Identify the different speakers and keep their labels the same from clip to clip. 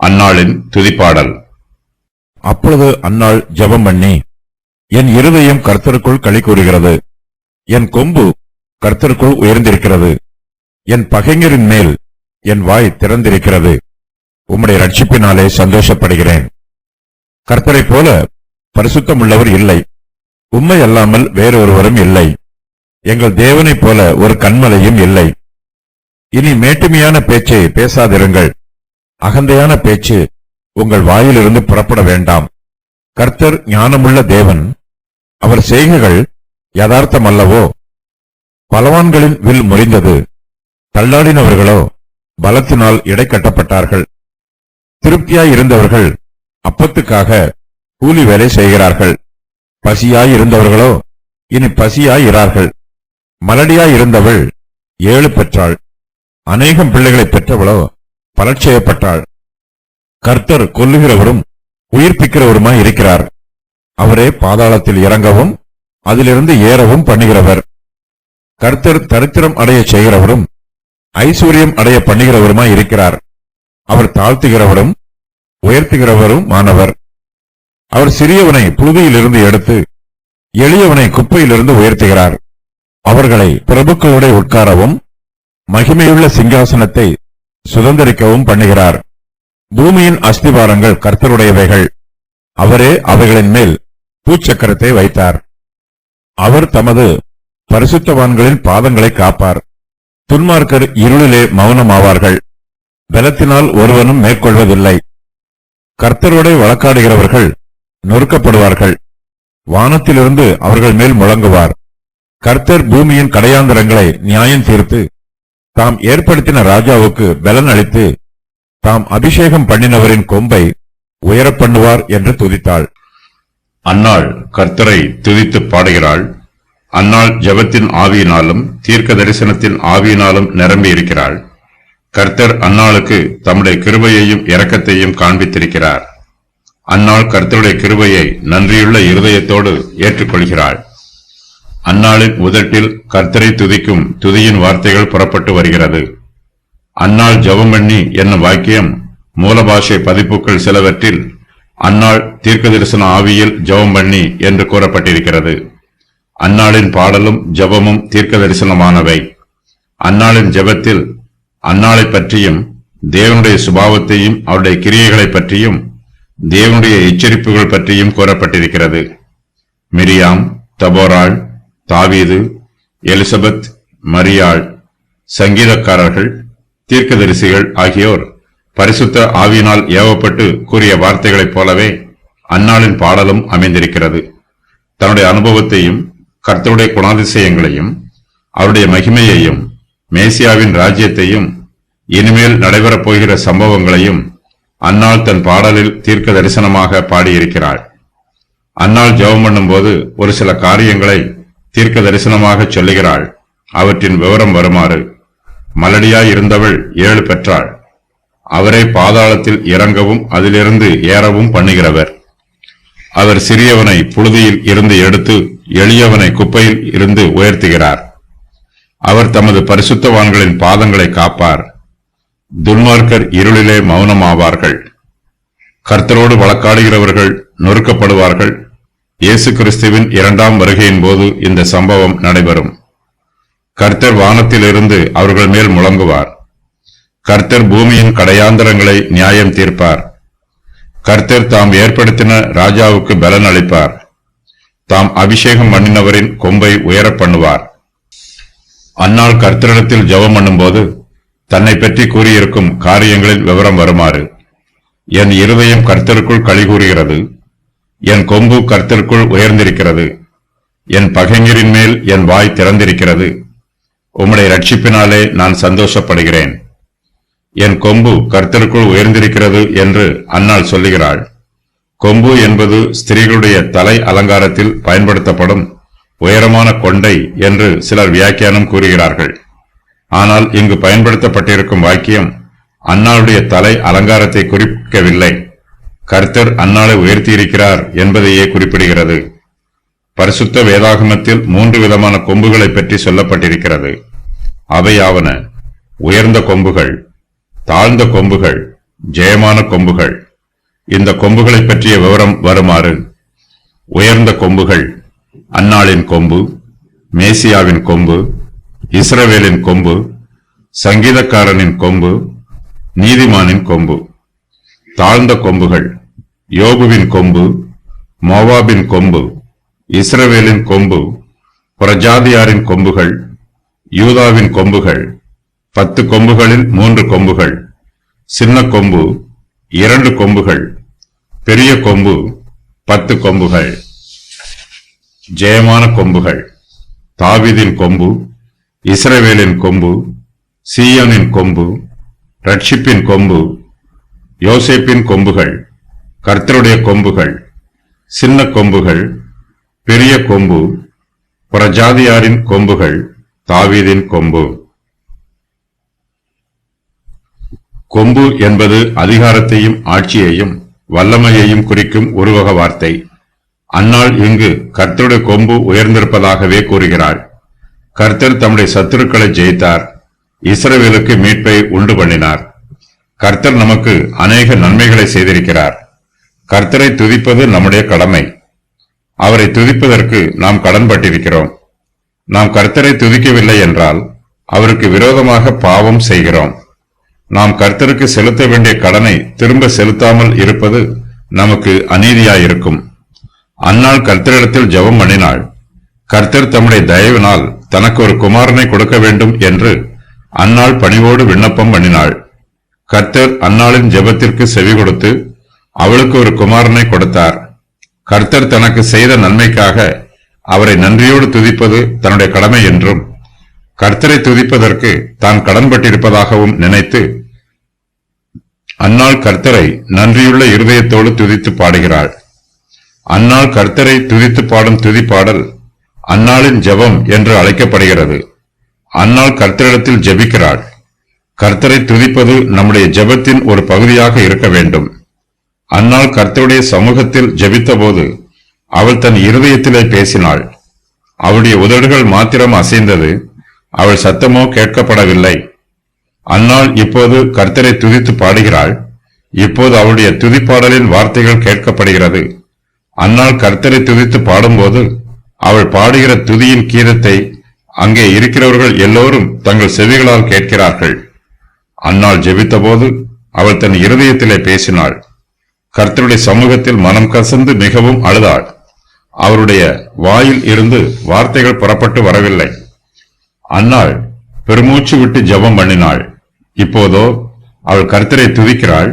Speaker 1: அன்னாளின் துதிப்பாடல்.
Speaker 2: அப்பொழுது அன்னாள் ஜெபம் பண்ணி, என் இருதயம் கர்த்தருக்குள் களி கூறுகிறது, என் கொம்பு கர்த்தருக்குள் உயர்ந்திருக்கிறது, என் பகைஞரின் மேல் என் வாய் திறந்திருக்கிறது. உம்முடைய ரட்சிப்பினாலே சந்தோஷப்படுகிறேன். கர்த்தரைப் போல பரிசுத்தமுள்ளவர் இல்லை, உம்மை அல்லாமல் வேறொருவரும் இல்லை. எங்கள் தேவனைப் போல ஒரு கன்மலையும் இல்லை. இனி மேட்டுமையான பேச்சை பேசாதிருங்கள், அகந்தையான பேச்சு உங்கள் வாயிலிருந்து புறப்பட வேண்டாம். கர்த்தர் ஞானமுள்ள தேவன், அவர் செய்கைகள் யதார்த்தமல்லவோ? பலவான்களின் வில் முறிந்தது, தள்ளாடினவர்களோ பலத்தினால் இடை கட்டப்பட்டார்கள். திருப்தியாயிருந்தவர்கள் அப்பத்துக்காக கூலி வேலை செய்கிறார்கள். பசியாயிருந்தவர்களோ இனி பசியாயிரார்கள். மலடியாயிருந்தவள் 7 பெற்றாள், அநேகம் பிள்ளைகளை பெற்றவளோ பலட்சயப்பட்டாள். கர்த்தர் கொல்லுகிறவரும் உயிர்ப்பிக்கிறவருமாய் இருக்கிறார். அவரே பாதாளத்தில் இறங்கவும் அதிலிருந்து ஏறவும் பண்ணுகிறவர். கர்த்தர் தரித்திரம் அடைய செய்கிறவரும் ஐஸ்வர்யம் அடைய பண்ணுகிறவருமாய் இருக்கிறார். அவர் தாழ்த்துகிறவரும் உயர்த்துகிறவரும் மாணவர். அவர் சிறியவனை புழுதியிலிருந்து எடுத்து எளியவனை குப்பையிலிருந்து உயர்த்துகிறார். அவர்களை பிரபுக்களோட உட்காரவும் மகிமையுள்ள சிங்காசனத்தை சுதந்திரிக்கவும் பண்ணுகிறார். பூமியின் அஸ்திவாரங்கள் கர்த்தருடையவைகள், அவரே அவைகளின் மேல் பூச்சக்கரத்தை வைத்தார். அவர் தமது பரிசுத்தவான்களின் பாதங்களை காப்பார். துன்மார்க்கர் இருளிலே மௌனமாவார்கள், பலத்தினால் ஒருவனும் மேற்கொள்வதில்லை. கர்த்தரோட வழக்காடுகிறவர்கள் நொறுக்கப்படுவார்கள், வானத்திலிருந்து அவர்கள் மேல் முழங்குவார். கர்த்தர் பூமியின் கடையாந்தரங்களை நியாயம் தீர்த்து தாம் ஏற்படுத்தின ராஜாவுக்கு பலன் அளித்து தாம் அபிஷேகம் பண்ணினவரின் கொம்பை உயரப் பண்ணுவார் என்று துதித்தாள்.
Speaker 1: அன்னாள் கர்த்தரை துதித்து பாடுகிறாள். அன்னாள் ஜெபத்தின் ஆவியினாலும் தீர்க்க தரிசனத்தின் ஆவியினாலும் நிரம்பி இருக்கிறாள். கர்த்தர் அன்னாளுக்கு தம்முடைய கிருபையையும் இரக்கத்தையும் காண்பித்திருக்கிறார். அன்னாள் கர்த்தருடைய கிருபையை நன்றியுள்ள இருதயத்தோடு ஏற்றுக்கொள்கிறாள். அன்னாளின் உதட்டில் கர்த்தரை துதிக்கும் துதியின் வார்த்தைகள் புறப்பட்டு வருகிறது. அன்னாள் ஜெபம் பண்ணி என்னும் வாக்கியம் மூலபாஷை பதிப்புகள் சிலவற்றில் அன்னாள் தீர்க்க தரிசன ஆவியில் ஜெபம் பண்ணி என்று கூறப்பட்டிருக்கிறது. அன்னாளின் பாடலும் ஜெபமும் தீர்க்க தரிசனமானவை. அன்னாளின் ஜெபத்தில் அன்னாளை பற்றியும் தேவனுடைய சுபாவத்தையும் அவருடைய கிரியைகளை பற்றியும் தேவனுடைய எச்சரிப்புகள் பற்றியும் கூறப்பட்டிருக்கிறது. மிரியாம், தபோராள், தாவீது, எலிசபெத், மரியாள், சங்கீதக்காரர்கள், தீர்க்கதரிசிகள் ஆகியோர் பரிசுத்த ஆவியினால் ஏவப்பட்டு கூறிய வார்த்தைகளைப் போலவே அன்னாளின் பாடலும் அமைந்திருக்கிறது. தன்னுடைய அனுபவத்தையும் கர்த்தருடைய குணாதிசயங்களையும் அவருடைய மகிமையையும் மேசியாவின் ராஜ்யத்தையும் இனிமேல் நடைபெறப் போகிற சம்பவங்களையும் அன்னாள் தன் பாடலில் தீர்க்க தரிசனமாக பாடியிருக்கிறாள். அன்னாள் ஜெபம் பண்ணும்போது ஒரு சில காரியங்களை தீர்க்க தரிசனமாக சொல்லுகிறாள். அவற்றின் விவரம் வருமாறு: மலடியாய் இருந்தவள் 7 பெற்றாள். அவரை பாதாளத்தில் இறங்கவும் அதிலிருந்து ஏறவும் பண்ணுகிறவர். அவர் சிறியவனை புழுதியில் இருந்து எடுத்து எளியவனை குப்பையில் இருந்து உயர்த்துகிறார். அவர் தமது பரிசுத்தவான்களின் பாதங்களை காப்பார். துன்மார்க்கர் இருளிலே மௌனமாவார்கள். கர்த்தரோடு வழக்காடுகிறவர்கள் நொறுக்கப்படுவார்கள். இயேசு கிறிஸ்துவின் 2ஆம் வருகையின் போது இந்த சம்பவம் நடைபெறும். கர்த்தர் வானத்திலிருந்து அவர்கள் மேல் முழங்குவார். கர்த்தர் பூமியின் கடையாந்தரங்களை நியாயம் தீர்ப்பார். கர்த்தர் தாம் ஏற்படுத்தின ராஜாவுக்கு பலன் அளிப்பார். தாம் அபிஷேகம் பண்ணினவரின் கொம்பை உயரப் பண்ணுவார். அன்னாள் கர்த்தரிடத்தில் ஜெபம் பண்ணும்போது தன்னை பற்றி கூறியிருக்கும் காரியங்களின் விவரம் வருமாறு: என் இருதயம் கர்த்தருக்குள் களி கூறுகிறது, என் கொம்பு கர்த்தருக்குள் உயர்ந்திருக்கிறது, என் பகைஞரின் மேல் என் வாய் திறந்திருக்கிறது. உம்முடைய ரட்சிப்பினாலே நான் சந்தோஷப்படுகிறேன். என் கொம்பு கர்த்தருக்குள் உயர்ந்திருக்கிறது என்று அன்னாள் சொல்லுகிறாள். கொம்பு என்பது ஸ்திரீகளுடைய தலை அலங்காரத்தில் பயன்படுத்தப்படும் உயரமான கொண்டை என்று சிலர் வியாக்கியானம் கூறுகிறார்கள். ஆனால் இங்கு பயன்படுத்தப்பட்டிருக்கும் வாக்கியம் அன்னாளுடைய தலை அலங்காரத்தை குறிக்கவில்லை, கர்த்தர் அன்னாளை உயர்த்தியிருக்கிறார் என்பதையே குறிப்பிடுகிறது. பரிசுத்த வேதாகமத்தில் 3 விதமான கொம்புகளை பற்றி சொல்லப்பட்டிருக்கிறது. அவையாவன: உயர்ந்த கொம்புகள், தாழ்ந்த கொம்புகள், ஜெயமான கொம்புகள். இந்த கொம்புகளை பற்றிய விவரம் வருமாறு: உயர்ந்த கொம்புகள் அன்னாளின் கொம்பு, மேசியாவின் கொம்பு, இஸ்ரவேலின் கொம்பு, சங்கீதக்காரனின் கொம்பு, நீதிமானின் கொம்பு. தாழ்ந்த கொம்புகள் யோபுவின் கொம்பு, மோவாபின் கொம்பு, இஸ்ரவேலின் கொம்பு, புறஜாதியாரின் கொம்புகள், யூதாவின் கொம்புகள். 10 கொம்புகளில் 3 கொம்புகள். சின்ன கொம்பு 2 கொம்புகள். பெரிய கொம்பு 10 கொம்புகள். ஜெயமான கொம்புகள் தாவீதின் கொம்பு, இஸ்ரவேலின் கொம்பு, சீயோனின் கொம்பு, ரட்சிப்பின் கொம்பு, யோசேப்பின் கொம்புகள், கர்த்தருடைய கொம்புகள். சின்ன கொம்புகள், பெரிய கொம்பு, புறஜாதியாரின் கொம்புகள், தாவீதின் கொம்பு. கொம்பு என்பது அதிகாரத்தையும் ஆட்சியையும் வல்லமையையும் குறிக்கும் ஒருவக வார்த்தை. அன்னாள் இங்கு கர்த்தருடைய கொம்பு உயர்ந்திருப்பதாகவே கூறுகிறாள். கர்த்தர் தம்முடைய சத்துருக்களை ஜெயித்தார், இஸ்ரவேலுக்கு மீட்பை உண்டு பண்ணினார். கர்த்தர் நமக்கு அநேக நன்மைகளை செய்திருக்கிறார். கர்த்தரை துதிப்பது நம்முடைய கடமை. அவரை துதிப்பதற்கு நாம் கடன்பட்டிருக்கிறோம். நாம் கர்த்தரை துதிக்கவில்லை என்றால் அவருக்கு விரோதமாக பாவம் செய்கிறோம். நாம் கர்த்தருக்கு செலுத்த வேண்டிய கடனை திரும்ப செலுத்தாமல் இருப்பது நமக்கு அநீதியாயிருக்கும். அன்னாள் கர்த்தரிடத்தில் ஜெபம் பண்ணினாள். கர்த்தர் தம்முடைய தயவினால் தனக்கு ஒரு குமாரனை கொடுக்க வேண்டும் என்று அன்னாள் பணிவோடு விண்ணப்பம் பண்ணினாள். கர்த்தர் அன்னாளின் ஜெபத்திற்கு செவி கொடுத்து அவளுக்கு ஒரு குமாரனை கொடுத்தார். கர்த்தர் தனக்கு செய்த நன்மைக்காக அவரை நன்றியோடு துதிப்பது தன்னுடைய கடமை என்றும், கர்த்தரை துதிப்பதற்கு தான் கடன்பட்டிருப்பதாகவும் நினைத்து அன்னாள் கர்த்தரை நன்றியுள்ள இருதயத்தோடு துதித்து பாடுகிறாள். அன்னாள் கர்த்தரை துதித்து பாடும் துதிப்பாடல் அன்னாளின் ஜெபம் என்று அழைக்கப்படுகிறது. அன்னாள் கர்த்தரிடத்தில் ஜெபிக்கிறாள். கர்த்தரை துதிப்பது நம்முடைய ஜெபத்தின் ஒரு பகுதியாக இருக்க வேண்டும். அன்னாள் கர்த்தருடைய சமூகத்தில் ஜெபித்தபோது அவள் தன் இருதயத்திலே பேசினாள். அவளுடைய உதடுகள் மாத்திரம் அசைந்தது, அவள் சத்தமோ கேட்கப்படவில்லை. அன்னாள் இப்போது கர்த்தரை துதித்து பாடுகிறாள். இப்போது அவளுடைய துதிப்பாடலின் வார்த்தைகள் கேட்கப்படுகிறது. அன்னாள் கர்த்தரை துதித்து பாடும்போது அவள் பாடுகிற துதியின் கீதத்தை அங்கே இருக்கிறவர்கள் எல்லோரும் தங்கள் செவிகளால் கேட்கிறார்கள். அன்னாள் ஜெபித்தபோது அவள் தன் இருதயத்திலே பேசினாள். கர்த்தருடைய சமூகத்தில் மனம் கசந்து மிகவும் அழுதாள். அவருடைய வாயில் இருந்து வார்த்தைகள் புறப்பட்டு வரவில்லை. அன்னாள் பெருமூச்சு விட்டு ஜெபம் பண்ணினாள். இப்போதோ அவள் கர்த்தரை துதிக்கிறாள்.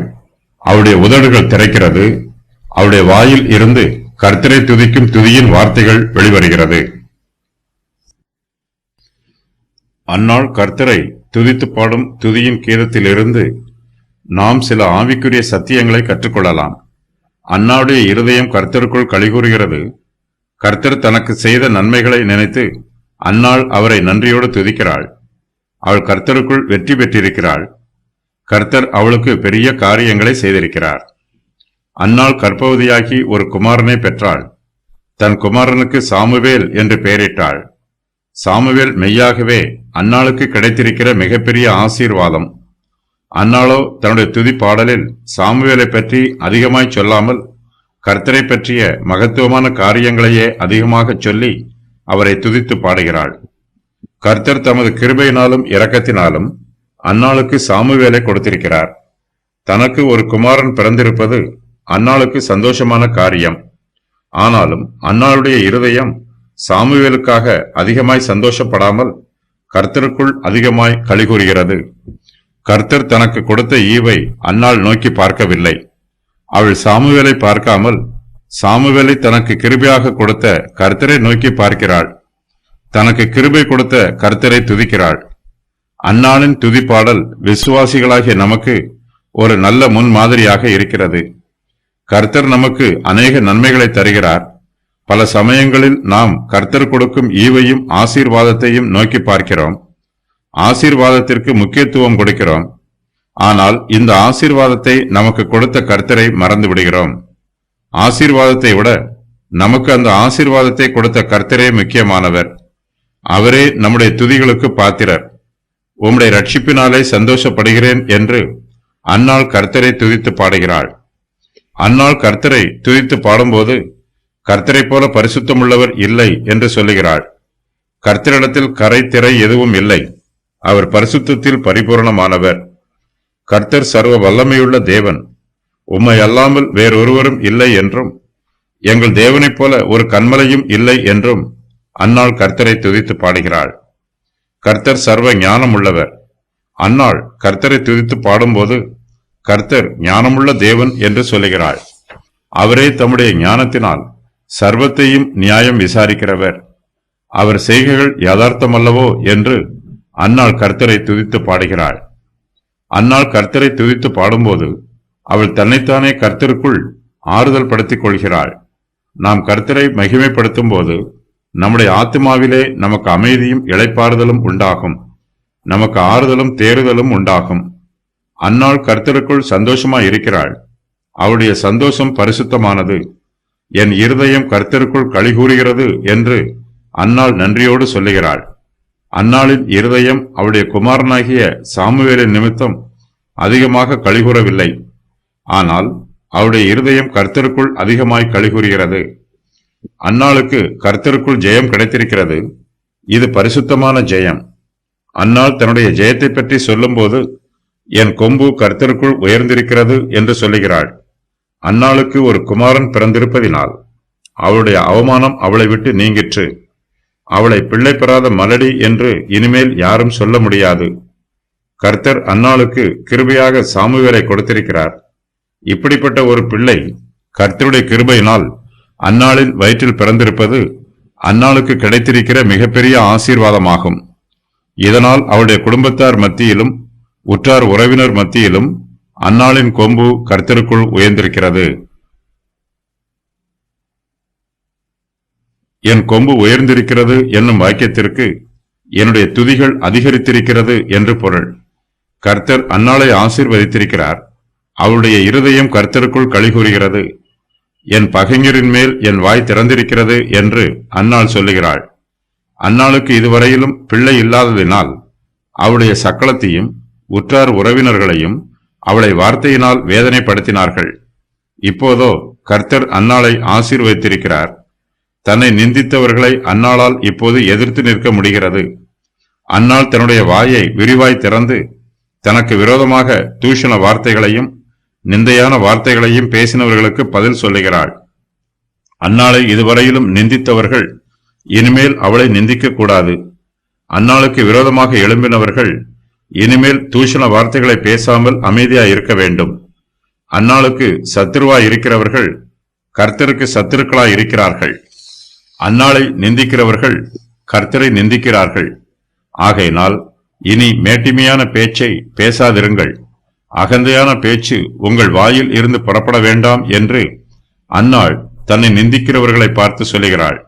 Speaker 1: அவளுடைய உதடுகள் திறக்கிறது. அவளுடைய வாயில் இருந்து கர்த்தரை துதிக்கும் துதியின் வார்த்தைகள் வெளிவருகிறது. அன்னாள் கர்த்தரை துதித்து பாடும் துதியின் கீதத்திலிருந்து நாம் சில ஆவிக்குரிய சத்தியங்களை கற்றுக்கொள்ளலாம். அன்னாளுடைய இருதயம் கர்த்தருக்குள் களிகூறுகிறது. கர்த்தர் தனக்கு செய்த நன்மைகளை நினைத்து அன்னாள் அவரை நன்றியோடு துதிக்கிறாள். அவள் கர்த்தருக்குள் வெற்றி பெற்றிருக்கிறாள். கர்த்தர் அவளுக்கு பெரிய காரியங்களை செய்திருக்கிறார். அன்னாள் கர்ப்பவதியாகி ஒரு குமாரனை பெற்றாள். தன் குமாரனுக்கு சாமுவேல் என்று பெயரிட்டாள். சாமுவேல் மெய்யாகவே அன்னாளுக்கு கிடைத்திருக்கிற மிகப்பெரிய ஆசீர்வாதம். அன்னாளோ தன்னுடைய துதி பாடலில் சாமுவேலை பற்றி அதிகமாய் சொல்லாமல் கர்த்தரை பற்றிய மகத்துவமான காரியங்களையே அதிகமாக சொல்லி அவரை துதித்து பாடுகிறாள். கர்த்தர் தமது கிருபையினாலும் இரக்கத்தினாலும் அன்னாளுக்கு சாமுவேலை கொடுத்திருக்கிறார். தனக்கு ஒரு குமாரன் பிறந்திருப்பது அன்னாளுக்கு சந்தோஷமான காரியம். ஆனாலும் அன்னாளுடைய இருதயம் சாமுவேலுக்காக அதிகமாய் சந்தோஷப்படாமல் கர்த்தருக்குள் அதிகமாய் களிகூறுகிறது. கர்த்தர் தனக்கு கொடுத்த ஈவை அன்னாள் நோக்கி பார்க்கவில்லை. அவள் சாமுவேலை பார்க்காமல் சாமுவேலை தனக்கு கிருபையாக கொடுத்த கர்த்தரை நோக்கி பார்க்கிறாள். தனக்கு கிருபை கொடுத்த கர்த்தரை துதிக்கிறாள். அன்னாளின் துதிப்பாடல் விசுவாசிகளாகிய நமக்கு ஒரு நல்ல முன்மாதிரியாக இருக்கிறது. கர்த்தர் நமக்கு அநேக நன்மைகளை தருகிறார். பல சமயங்களில் நாம் கர்த்தர் கொடுக்கும் ஈவையும் ஆசீர்வாதத்தையும் நோக்கி பார்க்கிறோம். ஆசீர்வாதத்திற்கு முக்கியத்துவம் கொடுக்கிறோம். ஆனால் இந்த ஆசீர்வாதத்தை நமக்கு கொடுத்த கர்த்தரை மறந்து விடுகிறோம். ஆசீர்வாதத்தை விட நமக்கு அந்த ஆசீர்வாதத்தை கொடுத்த கர்த்தரே முக்கியமானவர். அவரே நம்முடைய துதிகளுக்கு பாத்திரர். உம்முடைய ரட்சிப்பினாலே சந்தோஷப்படுகிறேன் என்று அன்னாள் கர்த்தரை துதித்து பாடுகிறாள். அன்னாள் கர்த்தரை துதித்து பாடும்போது கர்த்தரைப் போல பரிசுத்தமுள்ளவர் இல்லை என்று சொல்லுகிறாள். கர்த்தரிடத்தில் கரை திரை எதுவும் இல்லை. அவர் பரிசுத்தத்தில் பரிபூரணமானவர். கர்த்தர் சர்வ வல்லமையுள்ள தேவன். உம்மை அல்லாமல் வேறொருவரும் இல்லை என்றும் எங்கள் தேவனைப் போல ஒரு கன்மலையும் இல்லை என்றும் அன்னாள் கர்த்தரை துதித்து பாடுகிறாள். கர்த்தர் சர்வ ஞானம் உள்ளவர். அன்னாள் கர்த்தரை துதித்து பாடும்போது கர்த்தர் ஞானமுள்ள தேவன் என்று சொல்லுகிறாள். அவரே தம்முடைய ஞானத்தினால் சர்வத்தையும் நியாயம் விசாரிக்கிறவர். அவர் செய்கைகள் யதார்த்தமல்லவோ என்று அன்னாள் கர்த்தரை துதித்து பாடுகிறாள். அன்னாள் கர்த்தரை துதித்து பாடும்போது அவள் தன்னைத்தானே கர்த்தருக்குள் ஆறுதல் படுத்திக் கொள்கிறாள். நாம் கர்த்தரை மகிமைப்படுத்தும் போது நம்முடைய ஆத்மாவிலே நமக்கு அமைதியும் இளைப்பாறுதலும் உண்டாகும். நமக்கு ஆறுதலும் தேறுதலும் உண்டாகும். அன்னாள் கர்த்தருக்குள் சந்தோஷமாய் இருக்கிறாள். அவளுடைய சந்தோஷம் பரிசுத்தமானது. என் இருதயம் கர்த்தருக்குள் களிகூறுகிறது என்று அன்னாள் நன்றியோடு சொல்லுகிறாள். அன்னாளின் இருதயம் அவளுடைய குமாரனாகிய சாமுவேலின் நிமித்தம் அதிகமாக களிகூறவில்லை. ஆனால் அவருடைய இருதயம் கர்த்தருக்குள் அதிகமாய் களிகூறுகிறது. அன்னாளுக்கு கர்த்தருக்குள் ஜெயம் கிடைத்திருக்கிறது. இது பரிசுத்தமான ஜெயம். அன்னாள் தன்னுடைய ஜெயத்தை பற்றி சொல்லும்போது என் கொம்பு கர்த்தருக்குள் உயர்ந்திருக்கிறது என்று சொல்லுகிறாள். அன்னாளுக்கு ஒரு குமாரன் பிறந்திருப்பதினால் அவளுடைய அவமானம் அவளை விட்டு நீங்கிற்று. அவளை பிள்ளை பெறாத மலடி என்று இனிமேல் யாரும் சொல்ல முடியாது. கர்த்தர் அன்னாளுக்கு கிருபையாக சாமுவேலை கொடுத்திருக்கிறார். இப்படிப்பட்ட ஒரு பிள்ளை கர்த்தருடைய கிருபையினால் அன்னாளின் வயிற்றில் பிறந்திருப்பது அன்னாளுக்கு கிடைத்திருக்கிற மிகப்பெரிய ஆசீர்வாதமாகும். இதனால் அவளுடைய குடும்பத்தார் மத்தியிலும் உற்றார் உறவினர் மத்தியிலும் அன்னாளின் கொம்பு கர்த்தருக்குள் உயர்ந்திருக்கிறது. என் கொம்பு உயர்ந்திருக்கிறது என்னும் வாக்கியத்திற்கு என்னுடைய துதிகள் அதிகரித்திருக்கிறது என்று பொருள். கர்த்தர் அன்னாளை ஆசீர்வதித்திருக்கிறார். அவளுடைய இருதயம் கர்த்தருக்குள் களிகூறுகிறது. என் பகைஞரின் மேல் என் வாய் திறந்திருக்கிறது என்று அன்னாள் சொல்லுகிறாள். அன்னாளுக்கு இதுவரையிலும் பிள்ளை இல்லாததினால் அவளுடைய சக்களத்தையும் உற்றார் உறவினர்களையும் அவளை வார்த்தையினால் வேதனைப்படுத்தினார்கள். இப்போதோ கர்த்தர் அன்னாளை ஆசீர்வதித்திருக்கிறார். தன்னை நிந்தித்தவர்களை அன்னாளால் இப்போது எதிர்த்து நிற்க முடிகிறது. அன்னாள் தன்னுடைய வாயை விரிவாய் திறந்து தனக்கு விரோதமாக தூஷண வார்த்தைகளையும் நிந்தையான வார்த்தைகளையும் பேசினவர்களுக்கு பதில் சொல்லுகிறாள். அன்னாளை இதுவரையிலும் நிந்தித்தவர்கள் இனிமேல் அவளை நிந்திக்க கூடாது. அன்னாளுக்கு விரோதமாக எழும்பினவர்கள் இனிமேல் தூஷண வார்த்தைகளை பேசாமல் அமைதியாய் இருக்க வேண்டும். அன்னாளுக்கு சத்துருவாய் இருக்கிறவர்கள் கர்த்தருக்கு சத்துருக்களாய் இருக்கிறார்கள். அன்னாளை நிந்திக்கிறவர்கள் கர்த்தரை நிந்திக்கிறார்கள். ஆகையினால் இனி மேட்டிமையான பேச்சை பேசாதிருங்கள். அகந்தையான பேச்சு உங்கள் வாயில் இருந்து புறப்பட வேண்டாம் என்று அன்னாள் தன்னை நிந்திக்கிறவர்களை பார்த்து சொல்லுகிறாள்.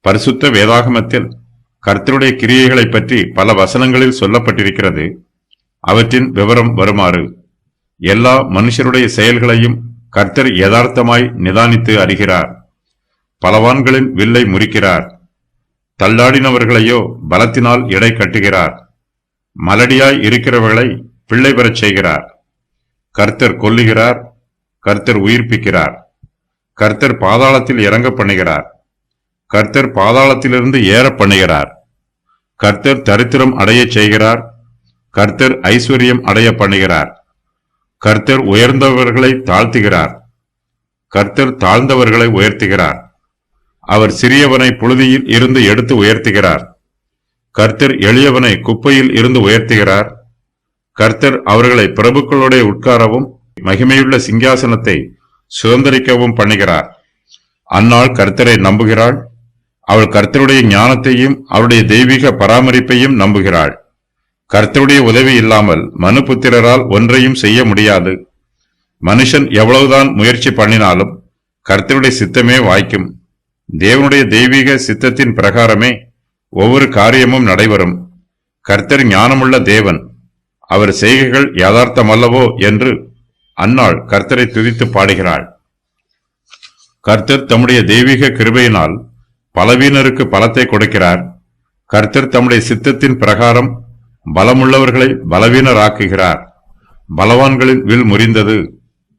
Speaker 1: பரிசுத்த வேதாகமத்தில் கர்த்தருடைய கிரியைகளை பற்றி பல வசனங்களில் சொல்லப்பட்டிருக்கிறது. அவற்றின் விவரம் வருமாறு: எல்லா மனுஷருடைய செயல்களையும் கர்த்தர் யதார்த்தமாய் நிதானித்து அறிகிறார். பலவான்களின் வில்லை முறிக்கிறார். தள்ளாடினவர்களையோ பலத்தினால் எடை கட்டுகிறார். மலடியாய் இருக்கிறவர்களை பிள்ளை பெறச் செய்கிறார். கர்த்தர் கொல்லுகிறார். கர்த்தர் உயிர்ப்பிக்கிறார். கர்த்தர் பாதாளத்தில் இறங்க பண்ணுகிறார். கர்த்தர் பாதாளத்திலிருந்து ஏற பண்ணுகிறார். கர்த்தர் தரித்திரம் அடைய செய்கிறார். கர்த்தர் ஐஸ்வர்யம் அடைய பண்ணுகிறார். கர்த்தர் உயர்ந்தவர்களை தாழ்த்துகிறார். கர்த்தர் தாழ்ந்தவர்களை உயர்த்துகிறார். அவர் சிறியவனை புழுதியில் இருந்து எடுத்து உயர்த்துகிறார். கர்த்தர் எளியவனை குப்பையில் இருந்து உயர்த்துகிறார். கர்த்தர் அவர்களை பிரபுக்களோட உட்காரவும் மகிமையுள்ள சிங்காசனத்தை சுதந்திரிக்கவும் பண்ணுகிறார். அன்னாள் கர்த்தரை நம்புகிறாள். அவள் கர்த்தருடைய ஞானத்தையும் அவருடைய தெய்வீக பராமரிப்பையும் நம்புகிறாள். கர்த்தருடைய உதவி இல்லாமல் மனுபுத்திரரால் ஒன்றையும் செய்ய முடியாது. மனுஷன் எவ்வளவுதான் முயற்சி பண்ணினாலும் கர்த்தருடைய சித்தமே வாய்க்கும். தேவனுடைய தெய்வீக சித்தத்தின் பிரகாரமே ஒவ்வொரு காரியமும் நடைபெறும். கர்த்தர் ஞானமுள்ள தேவன். அவர் செய்கைகள் யதார்த்தமல்லவோ என்று அன்னாள் கர்த்தரை துதித்து பாடுகிறாள். கர்த்தர் தம்முடைய தெய்வீக கிருபையினால் பலவீனருக்கு பலத்தை கொடுக்கிறார். கர்த்தர் தம்முடைய சித்தத்தின் பிரகாரம் பலமுள்ளவர்களை பலவீனராக்குகிறார். பலவான்களின் வில் முறிந்தது,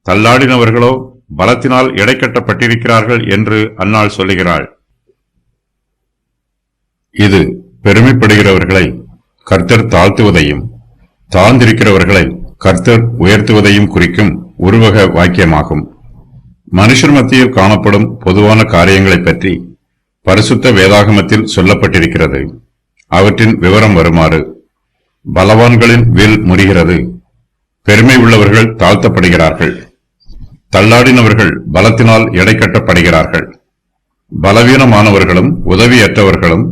Speaker 1: தள்ளாடினவர்களோ பலத்தினால் எடைக்கட்டப்பட்டிருக்கிறார்கள் என்று அன்னாள் சொல்லுகிறாள். இது பெருமைப்படுகிறவர்களை கர்த்தர் தாழ்த்துவதையும் தாழ்ந்திருக்கிறவர்களை கர்த்தர் உயர்த்துவதையும் குறிக்கும் உருவக வாக்கியமாகும். மனுஷர் மத்தியில் காணப்படும் பொதுவான காரியங்களைப் பற்றி பரிசுத்த வேதாகமத்தில் சொல்லப்பட்டிருக்கிறது. அவற்றின் விவரம் வருமாறு: பலவான்களின் வில் முறிகிறது, பெருமை உள்ளவர்கள் தாழ்த்தப்படுகிறார்கள், தள்ளாடினவர்கள் பலத்தினால் எடைக்கட்டப்படுகிறார்கள், பலவீனமானவர்களும் உதவியற்றவர்களும்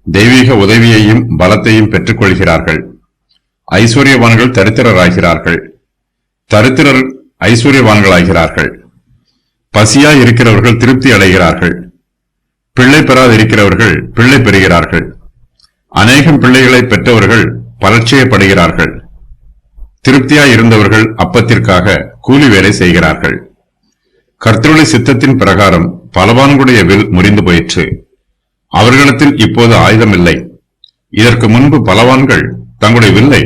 Speaker 1: தெய்வீக உதவியையும் பலத்தையும் பெற்றுக் கொள்கிறார்கள். ஐஸ்வர்யவான்கள் தரித்திரராகிறார்கள், தரித்திரர் ஐஸ்வர்யவான்களாகிறார்கள். பசியாய் இருக்கிறவர்கள் திருப்தி அடைகிறார்கள், பிள்ளை பெறாதிருக்கிறவர்கள் பிள்ளை பெறுகிறார்கள். அநேகம் பிள்ளைகளை பெற்றவர்கள் பலட்சயப்படுகிறார்கள். திருப்தியாய் இருந்தவர்கள் அப்பத்திற்காக கூலி வேலை செய்கிறார்கள். கர்த்தருடைய சித்தத்தின் பிரகாரம் பலவான்களுடைய வில் முறிந்து போயிற்று. அவர்களிடத்தில் இப்போது ஆயுதம் இல்லை. இதற்கு முன்பு பலவான்கள் தங்களுடைய வில்லை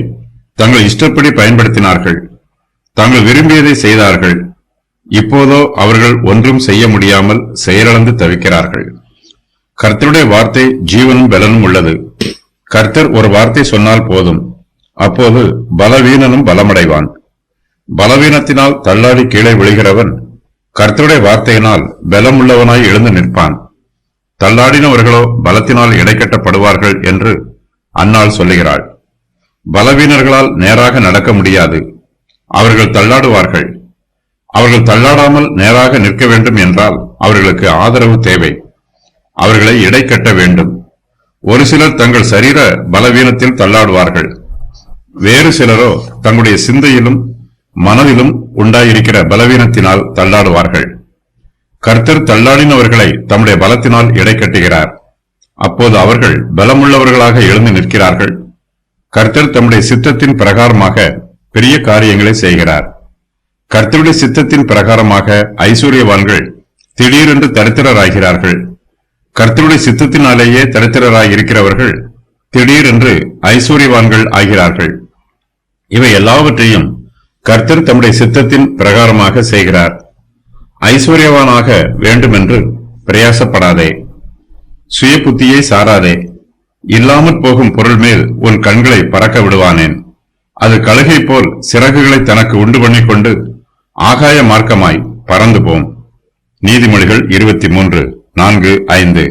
Speaker 1: தங்கள் இஷ்டப்படி பயன்படுத்தினார்கள், தாங்கள் விரும்பியதை செய்தார்கள். இப்போதோ அவர்கள் ஒன்றும் செய்ய முடியாமல் செயலிழந்து தவிக்கிறார்கள். கர்த்தருடைய வார்த்தை ஜீவனும் பலனும் உள்ளது. கர்த்தர் ஒரு வார்த்தை சொன்னால் போதும், அப்போது பலவீனனும் பலமடைவான். பலவீனத்தினால் தள்ளாடி கீழே விழுகிறவன் கர்த்தருடைய வார்த்தையினால் பலமுள்ளவனாய் எழுந்து நிற்பான். தள்ளாடினவர்களோ பலத்தினால் எடைக்கட்டப்படுவார்கள் என்று அன்னாள் சொல்லுகிறாள். பலவீனர்களால் நேராக நடக்க முடியாது, அவர்கள் தள்ளாடுவார்கள். அவர்கள் தள்ளாடாமல் நேராக நிற்க வேண்டும் என்றால் அவர்களுக்கு ஆதரவு தேவை. அவர்களை இடைக்கட்ட வேண்டும். ஒரு சிலர் தங்கள் சரீர பலவீனத்தில் தள்ளாடுவார்கள், வேறு சிலரோ தங்களுடைய சிந்தையிலும் மனதிலும் உண்டாயிருக்கிற பலவீனத்தினால் தள்ளாடுவார்கள். கர்த்தர் தள்ளாடினவர்களை தம்முடைய பலத்தினால் இடைக்கட்டுகிறார். அப்போது அவர்கள் பலமுள்ளவர்களாக எழுந்து நிற்கிறார்கள். கர்த்தர் தம்முடைய சித்தத்தின் பிரகாரமாக பெரிய காரியங்களை செய்கிறார். கர்த்தருடைய சித்தத்தின் பிரகாரமாக ஐஸ்வர்யவான்கள் திடீரென்று தரித்திரராகிறார்கள். கர்த்தருடைய சித்தத்தினாலேயே தரித்திரராய் இருக்கிறவர்கள் திடீரென்று ஐஸ்வர்யவான்கள் ஆகிறார்கள். இவை எல்லாவற்றையும் கர்த்தர் தம்முடைய சித்தத்தின் பிரகாரமாக செய்கிறார். ஐஸ்வர்யவானாக வேண்டுமென்று பிரயாசப்படாதே, சுய புத்தியை சாராதே. இல்லாமற் போகும் பொருள் மேல் உன் கண்களை பறக்க விடுவானேன். அது கழுகை போல் சிறகுகளை தனக்கு உண்டு பண்ணிக்கொண்டு ஆகாய மார்க்கமாய் பறந்து போம். நீதிமொழிகள் 23:4-5.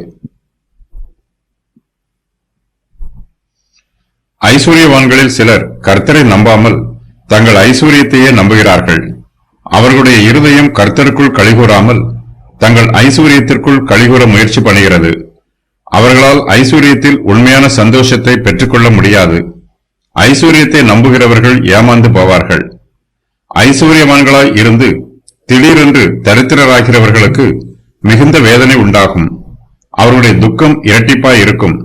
Speaker 1: ஐஸ்வர்யவான்களில் சிலர் கர்த்தரை நம்பாமல் தங்கள் ஐஸ்வர்யத்தையே நம்புகிறார்கள். அவர்களுடைய இருதயம் கர்த்தருக்குள் கழிகூறாமல் தங்கள் ஐஸ்வர்யத்திற்குள் கழிகூற முயற்சி பண்ணுகிறது. அவர்களால் ஐஸ்வர்யத்தில் உண்மையான சந்தோஷத்தை பெற்றுக்கொள்ள முடியாது. ஐஸ்வர்யத்தை நம்புகிறவர்கள் ஏமாந்து போவார்கள். ஐஸ்வர்யவான்களாய் இருந்து திடீரென்று தரித்திரராகிறவர்களுக்கு மிகுந்த வேதனை உண்டாகும். அவர்களுடைய துக்கம் இரட்டிப்பாய் இருக்கும்.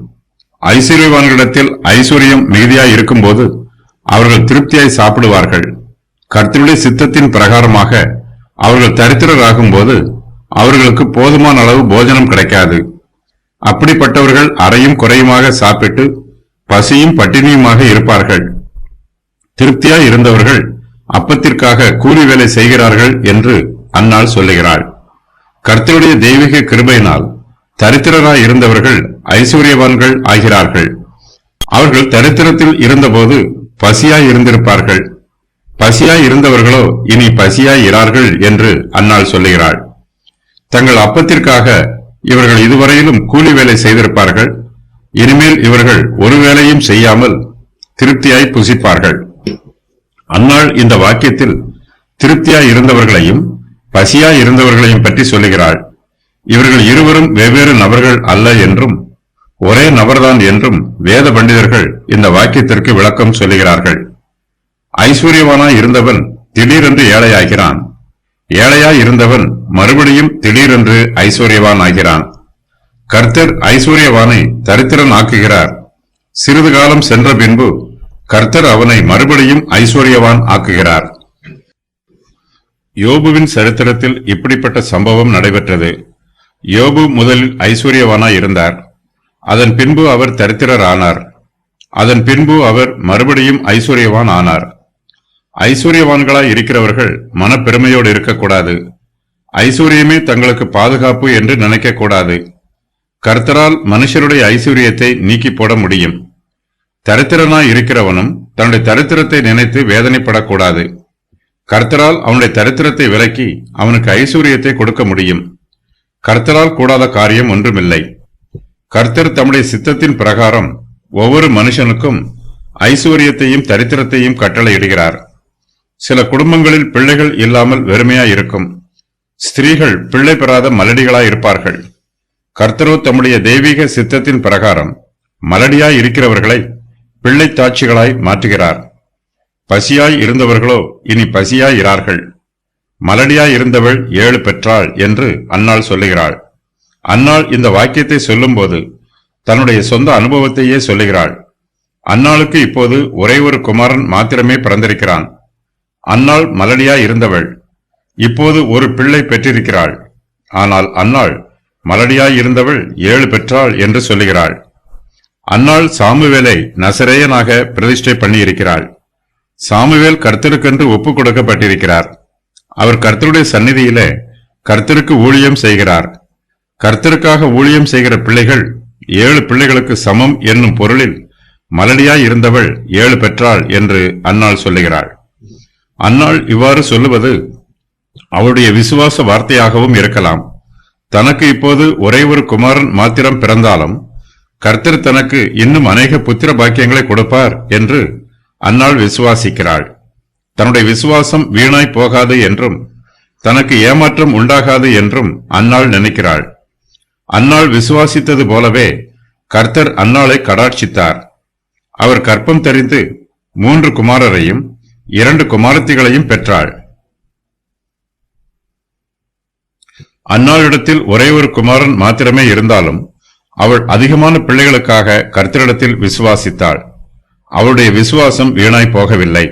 Speaker 1: ஐஸ்வர்யவான்களிடத்தில் ஐஸ்வர்யம் மிகுதியாய் இருக்கும்போது அவர்கள் திருப்தியாய் சாப்பிடுவார்கள். கர்த்தருடைய சித்தத்தின் பிரகாரமாக அவர்கள் தரித்திரராகும் போது அவர்களுக்கு போதுமான அளவு போஜனம் கிடைக்காது. அப்படிப்பட்டவர்கள் அறையும் குறையுமாக சாப்பிட்டு பசியும் பட்டினியுமாக இருப்பார்கள். திருப்தியாய் இருந்தவர்கள் அப்பத்திற்காக கூலி வேலை செய்கிறார்கள் என்று அன்னாள் சொல்லுகிறாள். கர்த்தருடைய தெய்வீக கிருபையினால் தரித்திரராய் இருந்தவர்கள் ஐஸ்வர்யவான்கள் ஆகிறார்கள். அவர்கள் தரித்திரத்தில் இருந்தபோது பசியாய் இருந்திருப்பார்கள். பசியாய் இருந்தவர்களோ இனி பசியாய் இரார்கள் என்று அன்னாள் சொல்லுகிறாள். தங்கள் அப்பத்திற்காக இவர்கள் இதுவரையிலும் கூலி வேலை செய்திருப்பார்கள். இனிமேல் இவர்கள் ஒரு வேலையும் செய்யாமல் திருப்தியாய் புசிப்பார்கள். அன்னாள் இந்த வாக்கியத்தில் திருப்தியாய் இருந்தவர்களையும் பசியாய் இருந்தவர்களையும் பற்றி சொல்லுகிறாள். இவர்கள் இருவரும் வெவ்வேறு நபர்கள் அல்ல என்றும் ஒரே நபர்தான் என்றும் வேத பண்டிதர்கள் இந்த வாக்கியத்திற்கு விளக்கம் சொல்லுகிறார்கள். ஐஸ்வர்யவானாய் இருந்தவன் திடீரென்று ஏழையாகிறான். ஏழையாய் இருந்தவன் மறுபடியும் திடீரென்று ஐஸ்வர்யவான் ஆகிறான். கர்த்தர் ஐஸ்வர்யவானை தரித்திரன் ஆக்குகிறார். சிறிது காலம் சென்ற பின்பு கர்த்தர் அவனை மறுபடியும் ஐஸ்வர்யவான் ஆக்குகிறார். யோபுவின் சரித்திரத்தில் இப்படிப்பட்ட சம்பவம் நடைபெற்றது. யோபு முதலில் ஐஸ்வர்யவானாய் இருந்தார். அதன் பின்பு அவர் தரித்திரர் ஆனார். அதன் பின்பு அவர் மறுபடியும் ஐஸ்வர்யவான் ஆனார். ஐஸ்வர்யவான்களாய் இருக்கிறவர்கள் மனப்பெருமையோடு இருக்கக்கூடாது. ஐஸ்வர்யமே தங்களுக்கு பாதுகாப்பு என்று நினைக்கக்கூடாது. கர்த்தரால் மனுஷருடைய ஐஸ்வர்யத்தை நீக்கி போட முடியும். தரித்திரனாய் இருக்கிறவனும் தன்னுடைய தரித்திரத்தை நினைத்து வேதனைப்படக்கூடாது. கர்த்தரால் அவனுடைய தரித்திரத்தை விலக்கி அவனுக்கு ஐஸ்வர்யத்தை கொடுக்க முடியும். கர்த்தரால் கூடாத காரியம் ஒன்றுமில்லை. கர்த்தர் தம்முடைய சித்தத்தின் பிரகாரம் ஒவ்வொரு மனுஷனுக்கும் ஐஸ்வர்யத்தையும் தரித்திரத்தையும் கட்டளையிடுகிறார். சில குடும்பங்களில் பிள்ளைகள் இல்லாமல் வெறுமையாயிருக்கும். ஸ்திரீகள் பிள்ளை பெறாத மலடிகளாயிருப்பார்கள். கர்த்தரோ தம்முடைய தெய்வீக சித்தத்தின் பிரகாரம் மலடியாய் இருக்கிறவர்களை பிள்ளை தாட்சிகளாய் மாற்றுகிறார். பசியாய் இருந்தவர்களோ இனி பசியாய் இரார்கள். மலடியாய் இருந்தவள் 7 பெற்றாள் என்று அன்னாள் சொல்லுகிறாள். அன்னாள் இந்த வாக்கியத்தை சொல்லும்போது தன்னுடைய சொந்த அனுபவத்தையே சொல்லுகிறாள். அன்னாளுக்கு இப்போது ஒரே ஒரு குமாரன் மாத்திரமே பிறந்திருக்கிறான். அன்னாள் மலடியாய் இருந்தவள் இப்போது ஒரு பிள்ளை பெற்றிருக்கிறாள். ஆனால் அன்னாள் மலடியாய் இருந்தவள் 7 பெற்றாள் என்று சொல்லுகிறாள். அன்னாள் சாமுவேலை நசரேயனாக பிரதிஷ்டை பண்ணியிருக்கிறாள். சாமுவேல் கர்த்தருக்கென்று ஒப்புக் கொடுக்கப்பட்டிருக்கிறார். அவர் கர்த்தருடைய சந்நிதியிலே கர்த்தருக்கு ஊழியம் செய்கிறார். கர்த்தருக்காக ஊழியம் செய்கிற பிள்ளைகள் 7 பிள்ளைகளுக்கு சமம் என்னும் பொருளில் மலடியாய் இருந்தவள் 7 பெற்றாள் என்று அன்னாள் சொல்லுகிறாள். அன்னாள் இவ்வாறு சொல்லுவது அவளுடைய விசுவாச வார்த்தையாகவும் இருக்கலாம். தனக்கு இப்போது ஒரே ஒரு குமாரன் மாத்திரம் பிறந்தாலும் கர்த்தர் தனக்கு இன்னும் அநேக புத்திர பாக்கியங்களை கொடுப்பார் என்று அன்னாள் விசுவாசிக்கிறாள். தன்னுடைய விசுவாசம் வீணாய் போகாது என்றும் தனக்கு ஏமாற்றம் உண்டாகாது என்றும் அன்னாள் நினைக்கிறாள். அன்னாள் விசுவாசித்தது போலவே கர்த்தர் அன்னாளை கடாட்சித்தார். அவர் கற்பம் தரித்து 3 குமாரரையும் 2 குமாரத்திகளையும் பெற்றாள். அன்னாளிடத்தில் ஒரே ஒரு குமாரன் மாத்திரமே இருந்தாலும் அவள் அதிகமான பிள்ளைகளுக்காக கர்த்தரிடத்தில் விசுவாசித்தாள். அவளுடைய விசுவாசம் வீணாய் போகவில்லை.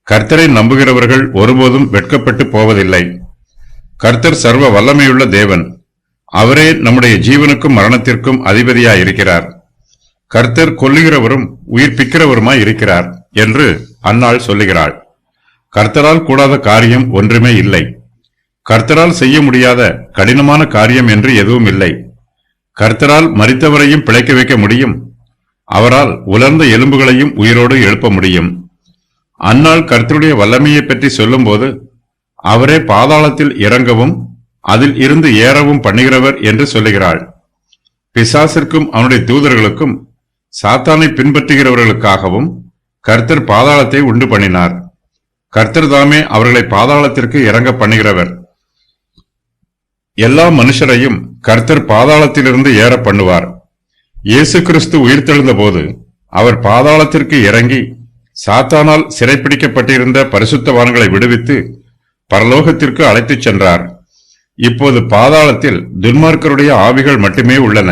Speaker 1: கர்த்தரை நம்புகிறவர்கள் ஒருபோதும் வெட்கப்பட்டு போவதில்லை. கர்த்தர் சர்வ வல்லமையுள்ள தேவன். அவரே நம்முடைய ஜீவனுக்கும் மரணத்திற்கும் அதிபதியாயிருக்கிறார். கர்த்தர் கொல்லுகிறவரும் உயிர்ப்பிக்கிறவருமாய் இருக்கிறார் என்று அன்னாள் சொல்லுகிறாள். கர்த்தரால் கூடாத காரியம் ஒன்றுமே இல்லை. கர்த்தரால் செய்ய முடியாத கடினமான காரியம் என்று எதுவும் இல்லை. கர்த்தரால் மரித்தவரையும் பிழைக்க வைக்க முடியும். அவரால் உலர்ந்த எலும்புகளையும் உயிரோடு எழுப்ப முடியும். அன்னாள் கர்த்தருடைய வல்லமையை பற்றி சொல்லும்போது அவரே பாதாளத்தில் இறங்கவும் அதில் இருந்து ஏறவும் பண்ணுகிறவர் என்று சொல்லுகிறாள். பிசாசிற்கும் அவனுடைய தூதர்களுக்கும் சாத்தானை பின்பற்றுகிறவர்களுக்காகவும் கர்த்தர் பாதாளத்தை உண்டு பண்ணினார். கர்த்தர் தாமே அவர்களை பாதாளத்திற்கு இறங்க பண்ணுகிறவர். எல்லா மனுஷரையும் கர்த்தர் பாதாளத்திலிருந்து ஏற பண்ணுவார். இயேசு கிறிஸ்து உயிர்த்தெழுந்த போது அவர் பாதாளத்திற்கு இறங்கி சாத்தானால் சிறைப்பிடிக்கப்பட்டிருந்த பரிசுத்தவான்களை விடுவித்து பரலோகத்திற்கு அழைத்துச் சென்றார். இப்போது பாதாளத்தில் துன்மார்க்கருடைய ஆவிகள் மட்டுமே உள்ளன.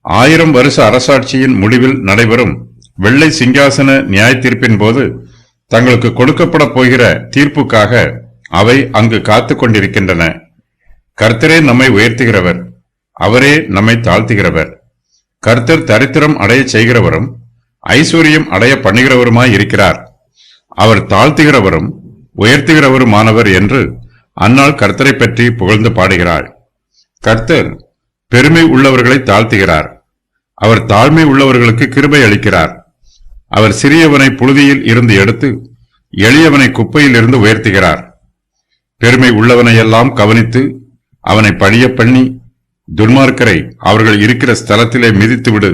Speaker 1: 1000 வருஷ அரசாட்சியின் முடிவில் நடைபெறும் வெள்ளை சிங்காசன நியாய தீர்ப்பின் போது தங்களுக்கு கொடுக்கப்பட போகிற தீர்ப்புக்காக அவை அங்கு காத்துக் கொண்டிருக்கின்றன. கர்த்தரே நம்மை உயர்த்துகிறவர். அவரே நம்மை தாழ்த்துகிறவர். கர்த்தர் தரித்திரம் அடைய செய்கிறவரும் ஐஸ்வர்யம் அடைய பண்ணுகிறவருமாய் இருக்கிறார். அவர் தாழ்த்துகிறவரும் உயர்த்துகிறவருமானவர் என்று அன்னாள் கர்த்தரை பற்றி புகழ்ந்து பாடுகிறாள். கர்த்தர் பெருமை உள்ளவர்களை தாழ்த்துகிறார். அவர் தாழ்மை உள்ளவர்களுக்கு கிருபை அளிக்கிறார். அவர் சிறியவனை புழுதியில் இருந்து எடுத்து எளியவனை குப்பையில் இருந்து உயர்த்துகிறார். பெருமை உள்ளவனையெல்லாம் கவனித்து அவனை பழிய பண்ணி துன்மார்க்கரை அவர்கள் இருக்கிற ஸ்தலத்திலே மிதித்து விடு.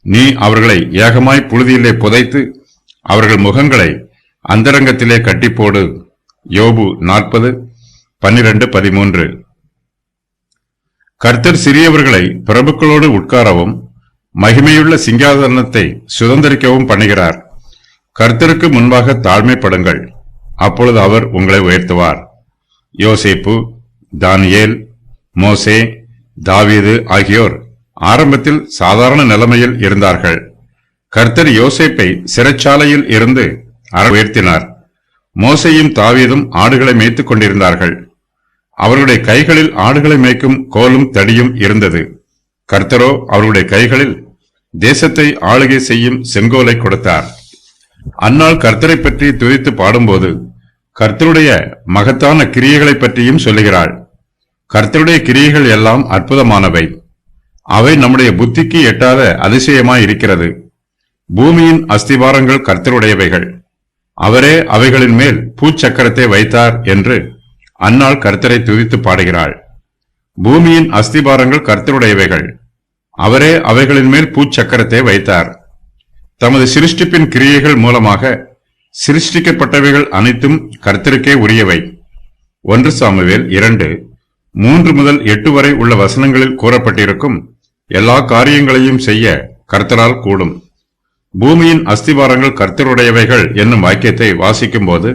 Speaker 1: நீ அவர்களை ஏகமாய் புழுதியிலே புதைத்து அவர்கள் முகங்களை அந்தரங்கத்திலே கட்டிப்போடு. யோபு 40:12-13. கர்த்தர் சிறியவர்களை பிரபுக்களோடு உட்காரவும் மகிமையுள்ள சிங்காசனத்தை சுதந்திரிக்கவும் பண்ணுகிறார். கர்த்தருக்கு முன்பாக தாழ்மைப்படுங்கள், அப்பொழுது அவர் உங்களை உயர்த்துவார். யோசேப்பு, தானியேல், மோசே, தாவீது ஆகியோர் ஆரம்பத்தில் சாதாரண நிலைமையில் இருந்தார்கள். கர்த்தர் யோசேப்பை சிறைச்சாலையில் இருந்து உயர்த்தினார். மோசேயும் தாவீதும் ஆடுகளை மேய்த்துக் கொண்டிருந்தார்கள். அவர்களுடைய கைகளில் ஆடுகளை மேய்க்கும் கோலும் தடியும் இருந்தது. கர்த்தரோ அவர்களுடைய கைகளில் தேசத்தை ஆளுகை செய்யும் செங்கோலை கொடுத்தார். அன்னாள் கர்த்தரை பற்றி துதித்து பாடும்போது கர்த்தருடைய மகத்தான கிரியைகளை பற்றியும் சொல்லுகிறாள். கர்த்தருடைய கிரியைகள் எல்லாம் அற்புதமானவை. அவை நம்முடைய புத்திக்கு எட்டாத அதிசயமாயிருக்கிறது. பூமியின் அஸ்திவாரங்கள் கர்த்தருடையவைகள், அவரே அவைகளின் மேல் பூச்சக்கரத்தை வைத்தார் என்று அன்னாள் கர்த்தரை துதித்து பாடுகிறாள். பூமியின் அஸ்திபாரங்கள் கர்த்தருடையவைகள், அவரே அவைகளின் மேல் பூச்சக்கரத்தை வைத்தார். தமது சிருஷ்டிப்பின் கிரியைகள் மூலமாக சிருஷ்டிக்கப்பட்டவைகள் அனைத்தும் கர்த்தருக்கே உரியவை. 1 சாமுவேல் 2:3 முதல் 8 வரை உள்ள வசனங்களில் கூறப்பட்டிருக்கும் எல்லா காரியங்களையும் செய்ய கர்த்தரால் கூடும். பூமியின் அஸ்திபாரங்கள் கர்த்தருடையவைகள் என்னும் வாக்கியத்தை வாசிக்கும் போது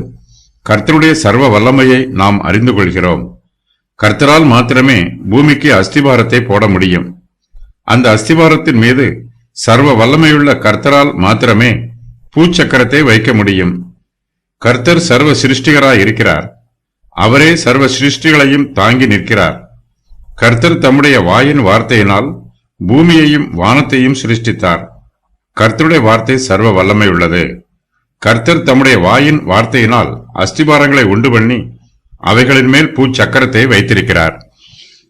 Speaker 1: கர்த்தருடைய சர்வ வல்லமையை நாம் அறிந்து கொள்கிறோம். கர்த்தரால் மாத்திரமே பூமிக்கு அஸ்திபாரத்தை போட முடியும். அந்த அஸ்திபாரத்தின் மீது சர்வ வல்லமையுள்ள கர்த்தரால் மாத்திரமே பூச்சக்கரத்தை வைக்க முடியும். கர்த்தர் சர்வ சிருஷ்டிகராய் இருக்கிறார். அவரே சர்வ சிருஷ்டிகளையும் தாங்கி நிற்கிறார். கர்த்தர் தம்முடைய வாயின் வார்த்தையினால் பூமியையும் வானத்தையும் சிருஷ்டித்தார். கர்த்தருடைய வார்த்தை சர்வ வல்லமை உள்ளது. கர்த்தர் தம்முடைய வாயின் வார்த்தையினால் அஸ்திபாரங்களை உண்டு பண்ணி அவைகளின் மேல் பூச்சக்கரத்தை வைத்திருக்கிறார்.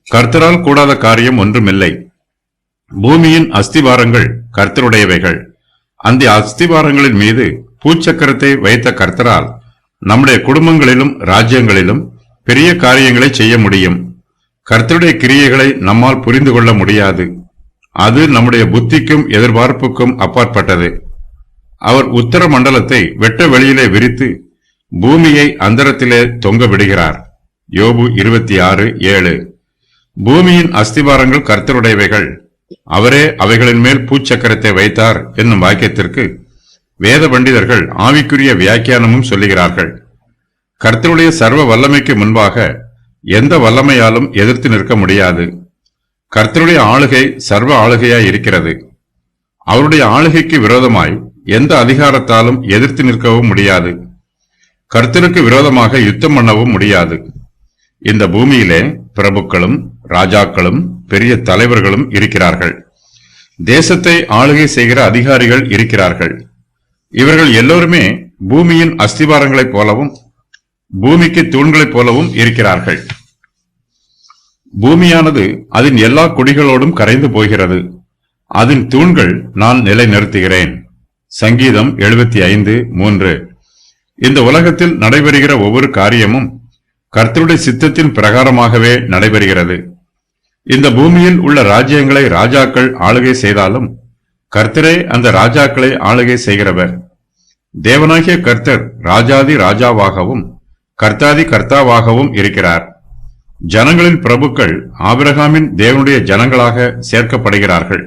Speaker 1: கர்த்தரால் கூடாத காரியம் ஒன்றுமில்லை. பூமியின் அஸ்திபாரங்கள் கர்த்தருடையவைகள். அந்த அஸ்திபாரங்களின் மீது பூச்சக்கரத்தை வைத்த கர்த்தரால் நம்முடைய குடும்பங்களிலும் ராஜ்யங்களிலும் பெரிய காரியங்களை செய்ய முடியும். கர்த்தருடைய கிரியைகளை நம்மால் புரிந்து கொள்ள முடியாது. அது நம்முடைய புத்திக்கும் எதிர்பார்ப்புக்கும் அப்பாற்பட்டது. அவர் உத்தர மண்டலத்தை வெட்ட வெளியிலே விரித்து பூமியை அந்தரத்திலே தொங்க விடுகிறார். யோபு 26:7. பூமியின் அஸ்திபாரங்கள் கர்த்தருடையவைகள், அவரே அவைகளின் மேல் பூச்சக்கரத்தை வைத்தார் என்னும் வாக்கியத்திற்கு வேத பண்டிதர்கள் ஆவிக்குரிய வியாக்கியானமும் சொல்லுகிறார்கள். கர்த்தருடைய சர்வ வல்லமைக்கு முன்பாக எந்த வல்லமையாலும் எதிர்த்து நிற்க முடியாது. கர்த்தருடைய ஆளுகை சர்வ ஆளுகையாய் இருக்கிறது. அவருடைய ஆளுகைக்கு விரோதமாய் எந்த அதிகாரத்தாலும் எதிர்த்து நிற்கவும் முடியாது. கர்த்தருக்கு விரோதமாக யுத்தம் பண்ணவும் முடியாது. இந்த பூமியிலே பிரபுக்களும் ராஜாக்களும் பெரிய தலைவர்களும் இருக்கிறார்கள். தேசத்தை ஆளுகை செய்கிற அதிகாரிகள் இருக்கிறார்கள். இவர்கள் எல்லோருமே பூமியின் அஸ்திபாரங்களைப் போலவும் பூமிக்கு தூண்களைப் போலவும் இருக்கிறார்கள். பூமியானது அதன் எல்லா குடிகளோடும் கரைந்து போகிறது. அதன் தூண்கள் நான் நிலைநிறுத்துகிறேன். சங்கீதம் 75:3. இந்த உலகத்தில் நடைபெறுகிற ஒவ்வொரு காரியமும் கர்த்தருடைய சித்தத்தின் பிரகாரமாகவே நடைபெறுகிறது. இந்த பூமியில் உள்ள ராஜ்யங்களை ராஜாக்கள் ஆளுகை செய்தாலும் கர்த்தரே அந்த ராஜாக்களை ஆளுகை செய்கிறவர். தேவனாகிய கர்த்தர் ராஜாதி ராஜாவாகவும் கர்த்தாதி கர்த்தாவாகவும் இருக்கிறார். ஜனங்களின் பிரபுக்கள் ஆபிரகாமின் தேவனுடைய ஜனங்களாக சேர்க்கப்படுகிறார்கள்.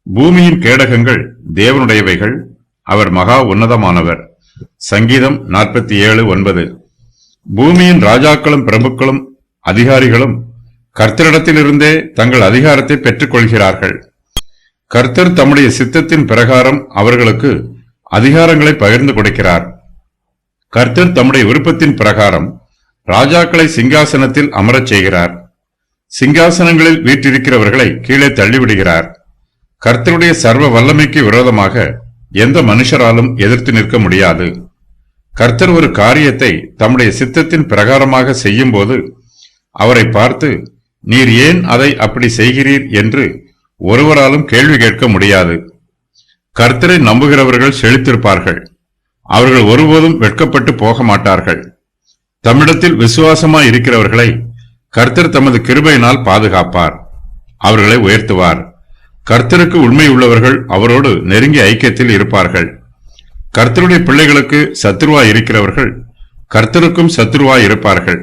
Speaker 1: பூமியின் கேடகங்கள் தேவனுடையவைகள், அவர் மகா உன்னதமானவர். சங்கீதம் 47:9. பூமியின் ராஜாக்களும் பிரபுக்களும் அதிகாரிகளும் கர்த்தரிடத்திலிருந்தே தங்கள் அதிகாரத்தை பெற்றுக் கொள்கிறார்கள். கர்த்தர் தம்முடைய சித்தத்தின் பிரகாரம் அவர்களுக்கு அதிகாரங்களை பகிர்ந்து கொடுக்கிறார். கர்த்தர் தம்முடைய விருப்பத்தின் பிரகாரம் ராஜாக்களை சிங்காசனத்தில் அமரச் செய்கிறார். சிங்காசனங்களில் வீற்றிருக்கிறவர்களை கீழே தள்ளிவிடுகிறார். கர்த்தருடைய சர்வ வல்லமைக்கு விரோதமாக எந்த மனுஷராலும் எதிர்த்து நிற்க முடியாது. கர்த்தர் ஒரு காரியத்தை தம்முடைய சித்தத்தின் பிரகாரமாக செய்யும் போது அவரை பார்த்து, நீர் ஏன் அதை அப்படி செய்கிறீர் என்று ஒருவராலும் கேள்வி கேட்க முடியாது. கர்த்தரை நம்புகிறவர்கள் செழித்திருப்பார்கள். அவர்கள் ஒருபோதும் வெட்கப்பட்டு போக மாட்டார்கள். தம்மிடத்தில் விசுவாசமாய் இருக்கிறவர்களை கர்த்தர் தமது கிருபையினால் பாதுகாப்பார். அவர்களை உயர்த்துவார். கர்த்தருக்கு உண்மை உள்ளவர்கள் அவரோடு நெருங்கிய ஐக்கியத்தில் இருப்பார்கள். கர்த்தருடைய பிள்ளைகளுக்கு சத்துருவாய் இருக்கிறவர்கள் கர்த்தருக்கும் சத்துருவாய் இருப்பார்கள்.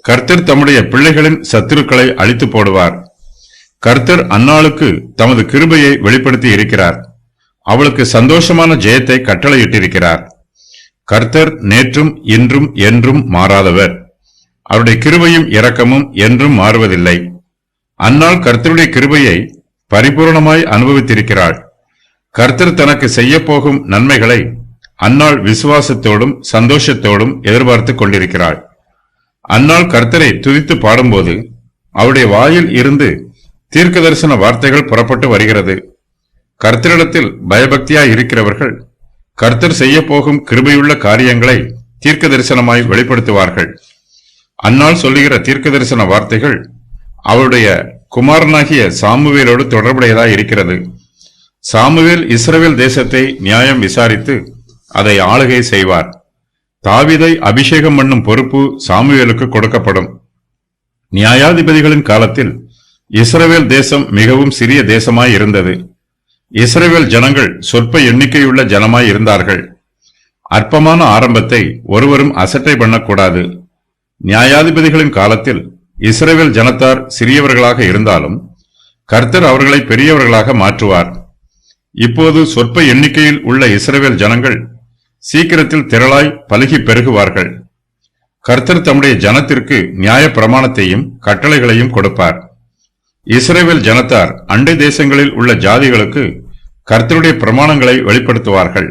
Speaker 1: கர்த்தர் தம்முடைய பிள்ளைகளின் சத்துருக்களை அழித்து போடுவார். கர்த்தர் அன்னாளுக்கு தமது கிருபையை வெளிப்படுத்தி இருக்கிறார். அவளுக்கு சந்தோஷமான ஜெயத்தை கட்டளையிட்டிருக்கிறார். கர்த்தர் நேற்றும் இன்றும் என்றும் மாறாதவர். அவருடைய கிருபையும் இரக்கமும் என்றும் மாறுவதில்லை. அன்னாள் கர்த்தருடைய கிருபையை பரிபூர்ணமாய் அனுபவித்திருக்கிறாள். கர்த்தர் தனக்கு செய்ய போகும் நன்மைகளை அன்னாள் விசுவாசத்தோடும் சந்தோஷத்தோடும் எதிர்பார்த்து கொண்டிருக்கிறாள். அன்னாள் கர்த்தரை துதித்து பாடும்போது அவருடைய வாயில் இருந்து தீர்க்க தரிசன வார்த்தைகள் புறப்பட்டு வருகிறது. கர்த்தரிடத்தில் பயபக்தியாய் இருக்கிறவர்கள் கர்த்தர் செய்ய போகும் கிருபையுள்ள காரியங்களை தீர்க்க தரிசனமாய் வெளிப்படுத்துவார்கள். அன்னாள் சொல்லுகிற தீர்க்க தரிசன வார்த்தைகள் அவருடைய குமாரனாகிய சாமுவேலோடு தொடர்புடையதாய் இருக்கிறது. சாமுவேல் இஸ்ரவேல் தேசத்தை நியாயம் விசாரித்து அதை ஆளுகை செய்வார். தாவீதை அபிஷேகம் பண்ணும் பொறுப்பு சாமுவேலுக்கு கொடுக்கப்படும். நியாயாதிபதிகளின் காலத்தில் இஸ்ரவேல் தேசம் மிகவும் சிறிய தேசமாய் இருந்தது. இஸ்ரவேல் ஜனங்கள் சொற்ப எண்ணிக்கையுள்ள ஜனமாய் இருந்தார்கள். அற்பமான ஆரம்பத்தை ஒருவரும் அசட்டை பண்ணக்கூடாது. நியாயாதிபதிகளின் காலத்தில் இஸ்ரவேல் ஜனத்தார் சிறியவர்களாக இருந்தாலும் கர்த்தர் அவர்களை பெரியவர்களாக மாற்றுவார். இப்போது சொற்ப எண்ணிக்கையில் உள்ள இஸ்ரவேல் ஜனங்கள் சீக்கிரத்தில் திரளாய் பலுகி பெருகுவார்கள். கர்த்தர் தம்முடைய ஜனத்திற்கு நியாய பிரமாணத்தையும் கட்டளைகளையும் கொடுப்பார். இஸ்ரவேல் ஜனத்தார் அண்டை தேசங்களில் உள்ள ஜாதிகளுக்கு கர்த்தருடைய பிரமாணங்களை வெளிப்படுத்துவார்கள்.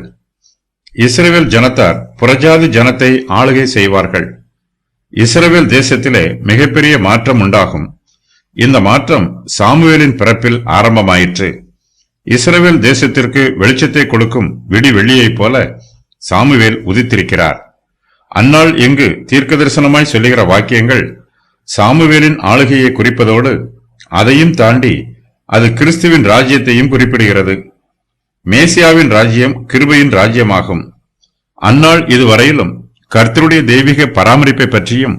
Speaker 1: இஸ்ரவேல் ஜனத்தார் புறஜாதி ஜனத்தை ஆளுகை செய்வார்கள். இஸ்ரவேல் தேசத்திலே மிகப்பெரிய மாற்றம் உண்டாகும். இந்த மாற்றம் சாமுவேலின் பிறப்பில் ஆரம்பமாயிற்று. இஸ்ரவேல் தேசத்திற்கு வெளிச்சத்தை கொடுக்கும் விடி வெள்ளியைப் போல சாமுவேல் உதித்திருக்கிறார். அந்நாள் இங்கு தீர்க்க தரிசனமாய் சொல்லுகிற வாக்கியங்கள் சாமுவேலின் ஆளுகையை குறிப்பதோடு அதையும் தாண்டி அது கிறிஸ்துவின் ராஜ்யத்தையும் குறிப்பிடுகிறது. மேசியாவின் ராஜ்யம் கிருபையின் ராஜ்யமாகும். அந்நாள் இதுவரையிலும் கர்த்தருடைய தெய்வீக பராமரிப்பை பற்றியும்